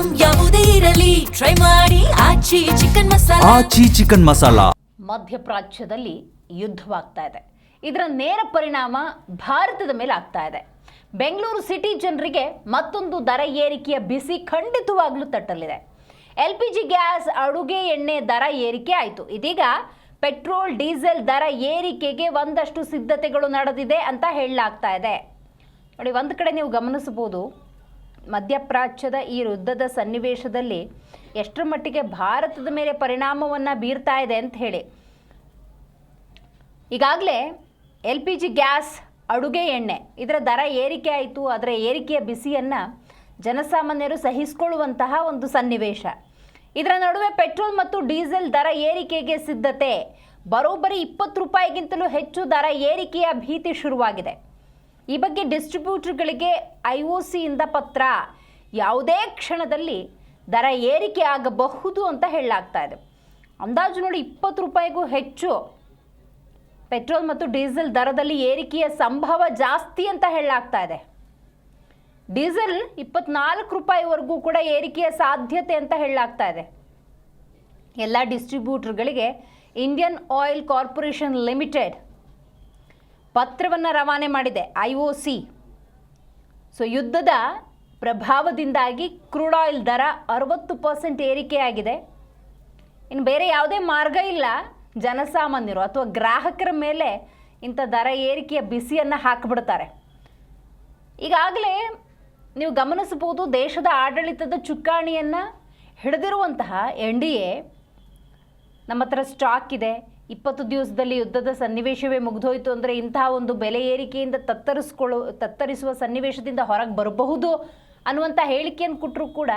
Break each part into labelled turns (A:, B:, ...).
A: Item ಯಾವುದೇ ಇರಲಿ try ಮಾಡಿ ಆಚಿ ಚಿಕನ್ ಮಸಾಲಾ.
B: ಆಚಿ ಚಿಕನ್ ಮಸಾಲಾ.
C: ಮಧ್ಯಪ್ರಾಚ್ಯದಲ್ಲಿ ಯುದ್ಧವಾಗ್ತಾ ಇದೆ. ಇದರ ನೇರ ಪರಿಣಾಮ ಭಾರತದ ಮೇಲೆ ಆಗ್ತಾ ಇದೆ. ಬೆಂಗಳೂರು ಸಿಟಿ ಜನರಿಗೆ ಮತ್ತೊಂದು ದರ ಏರಿಕೆಯ ಬಿಸಿ ಖಂಡಿತವಾಗ್ಲೂ ತಟ್ಟಲಿದೆ. LPG ಗ್ಯಾಸ್, ಅಡುಗೆ ಎಣ್ಣೆ ದರ ಏರಿಕೆ ಆಯಿತು. ಇದೀಗ ಪೆಟ್ರೋಲ್, ಡೀಸೆಲ್ ದರ ಏರಿಕೆಗೆ ಒಂದಷ್ಟು ಸಿದ್ಧತೆಗಳು ನಡೆದಿದೆ ಅಂತ ಹೇಳಲಾಗ್ತಾ ಇದೆ. ನೋಡಿ, ಒಂದು ಕಡೆ ನೀವು ಗಮನಿಸಬಹುದು, ಮಧ್ಯಪ್ರಾಚ್ಯದ ಈ ಯುದ್ಧದ ಸನ್ನಿವೇಶದಲ್ಲಿ ಎಷ್ಟರ ಮಟ್ಟಿಗೆ ಭಾರತದ ಮೇಲೆ ಪರಿಣಾಮವನ್ನು ಬೀರ್ತಾ ಇದೆ ಅಂತ ಹೇಳಿ. ಈಗಾಗಲೇ LPG ಗ್ಯಾಸ್, ಅಡುಗೆ ಎಣ್ಣೆ ಇದರ ದರ ಏರಿಕೆ ಆಯಿತು. ಅದರ ಏರಿಕೆಯ ಬಿಸಿಯನ್ನು ಜನಸಾಮಾನ್ಯರು ಸಹಿಸಿಕೊಳ್ಳುವಂತಹ ಒಂದು ಸನ್ನಿವೇಶ. ಇದರ ನಡುವೆ ಪೆಟ್ರೋಲ್ ಮತ್ತು ಡೀಸೆಲ್ ದರ ಏರಿಕೆಗೆ ಸಿದ್ಧತೆ. ಬರೋಬ್ಬರಿ 20 ರೂಪಾಯಿಗಿಂತಲೂ ಹೆಚ್ಚು ದರ ಏರಿಕೆಯ ಭೀತಿ ಶುರುವಾಗಿದೆ. ಈ ಬಗ್ಗೆ ಡಿಸ್ಟ್ರಿಬ್ಯೂಟರ್ಗಳಿಗೆ IOCಯಿಂದ ಪತ್ರ. ಯಾವುದೇ ಕ್ಷಣದಲ್ಲಿ ದರ ಏರಿಕೆ ಆಗಬಹುದು ಅಂತ ಹೇಳಲಾಗ್ತಾ ಇದೆ. ಅಂದಾಜು ನೋಡಿ, 20 ರೂಪಾಯಿಗೂ ಹೆಚ್ಚು ಪೆಟ್ರೋಲ್ ಮತ್ತು ಡೀಸೆಲ್ ದರದಲ್ಲಿ ಏರಿಕೆಯ ಸಂಭವ ಜಾಸ್ತಿ ಅಂತ ಹೇಳಲಾಗ್ತಾ ಇದೆ. ಡೀಸೆಲ್ 24 ರೂಪಾಯಿವರೆಗೂ ಕೂಡ ಏರಿಕೆಯ ಸಾಧ್ಯತೆ ಅಂತ ಹೇಳಲಾಗ್ತಾ ಇದೆ. ಎಲ್ಲ ಡಿಸ್ಟ್ರಿಬ್ಯೂಟರ್ಗಳಿಗೆ ಇಂಡಿಯನ್ ಆಯಿಲ್ ಕಾರ್ಪೊರೇಷನ್ ಲಿಮಿಟೆಡ್ ಪತ್ರವನ್ನು ರವಾನೆ ಮಾಡಿದೆ IOC. ಯುದ್ಧದ ಪ್ರಭಾವದಿಂದಾಗಿ ಕ್ರೂಡ್ ಆಯಿಲ್ ದರ 60% ಏರಿಕೆಯಾಗಿದೆ. ಇನ್ನು ಬೇರೆ ಯಾವುದೇ ಮಾರ್ಗ ಇಲ್ಲ. ಜನಸಾಮಾನ್ಯರು ಅಥವಾ ಗ್ರಾಹಕರ ಮೇಲೆ ಇಂಥ ದರ ಏರಿಕೆಯ ಬಿಸಿಯನ್ನು ಹಾಕಿಬಿಡ್ತಾರೆ. ಈಗಾಗಲೇ ನೀವು ಗಮನಿಸಬಹುದು, ದೇಶದ ಆಡಳಿತದ ಚುಕ್ಕಾಣಿಯನ್ನು ಹಿಡಿದಿರುವಂತಹ NDA ನಮ್ಮ ಹತ್ರ ಸ್ಟಾಕ್ ಇದೆ, 20 ದಿವಸದಲ್ಲಿ ಯುದ್ಧದ ಸನ್ನಿವೇಶವೇ ಮುಗಿದೋಯ್ತು ಅಂದರೆ ಇಂತಹ ಒಂದು ಬೆಲೆ ಏರಿಕೆಯಿಂದ ತತ್ತರಿಸುವ ಸನ್ನಿವೇಶದಿಂದ ಹೊರಗೆ ಬರಬಹುದು ಅನ್ನುವಂಥ ಹೇಳಿಕೆಯನ್ನು ಕೊಟ್ಟರೂ ಕೂಡ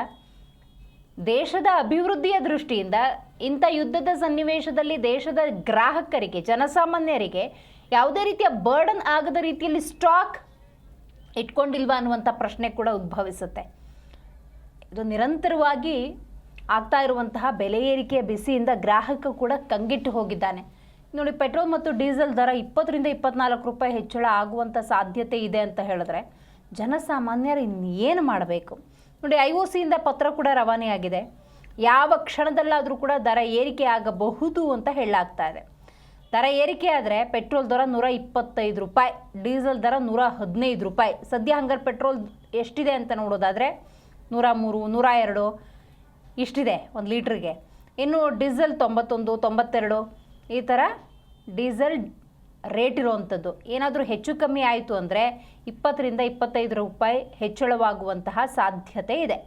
C: ದೇಶದ ಅಭಿವೃದ್ಧಿಯ ದೃಷ್ಟಿಯಿಂದ ಇಂಥ ಯುದ್ಧದ ಸನ್ನಿವೇಶದಲ್ಲಿ ದೇಶದ ಗ್ರಾಹಕರಿಗೆ, ಜನಸಾಮಾನ್ಯರಿಗೆ ಯಾವುದೇ ರೀತಿಯ ಬರ್ಡನ್ ಆಗದ ರೀತಿಯಲ್ಲಿ ಸ್ಟಾಕ್ ಇಟ್ಕೊಂಡಿಲ್ವಾ ಅನ್ನುವಂಥ ಪ್ರಶ್ನೆ ಕೂಡ ಉದ್ಭವಿಸುತ್ತೆ. ಇದು ನಿರಂತರವಾಗಿ ಆಗ್ತಾ ಇರುವಂತಹ ಬೆಲೆ ಏರಿಕೆಯ ಬಿಸಿಯಿಂದ ಗ್ರಾಹಕ ಕೂಡ ಕಂಗಿಟ್ಟು ಹೋಗಿದ್ದಾನೆ. ನೋಡಿ, ಪೆಟ್ರೋಲ್ ಮತ್ತು ಡೀಸೆಲ್ ದರ 20 ರಿಂದ 24 ರೂಪಾಯಿ ಹೆಚ್ಚಳ ಆಗುವಂಥ ಸಾಧ್ಯತೆ ಇದೆ ಅಂತ ಹೇಳಿದ್ರೆ ಜನಸಾಮಾನ್ಯರು ಇನ್ನೇನು ಮಾಡಬೇಕು? ನೋಡಿ, IOCಯಿಂದ ಪತ್ರ ಕೂಡ ರವಾನೆಯಾಗಿದೆ. ಯಾವ ಕ್ಷಣದಲ್ಲಾದರೂ ಕೂಡ ದರ ಏರಿಕೆ ಆಗಬಹುದು ಅಂತ ಹೇಳಲಾಗ್ತಾ ಇದೆ. ದರ ಏರಿಕೆ ಆದರೆ ಪೆಟ್ರೋಲ್ ದರ 125 ರೂಪಾಯಿ, ಡೀಸೆಲ್ ದರ 115 ರೂಪಾಯಿ. ಸದ್ಯ ಹಂಗಾರೆ ಪೆಟ್ರೋಲ್ ಎಷ್ಟಿದೆ ಅಂತ ನೋಡೋದಾದರೆ 103, 102 ಇಷ್ಟಿದೆ 1 ಲೀಟ್ರಿಗೆ. ಇನ್ನು ಡೀಸೆಲ್ 91, 92 ಈ ಥರ ಡೀಸೆಲ್ ರೇಟ್ ಇರುವಂಥದ್ದು. ಏನಾದರೂ ಹೆಚ್ಚು ಕಮ್ಮಿ ಆಯಿತು ಅಂದರೆ 20 ರಿಂದ 25 ರೂಪಾಯಿ ಹೆಚ್ಚಳವಾಗುವಂತಹ ಸಾಧ್ಯತೆ ಇದೆ.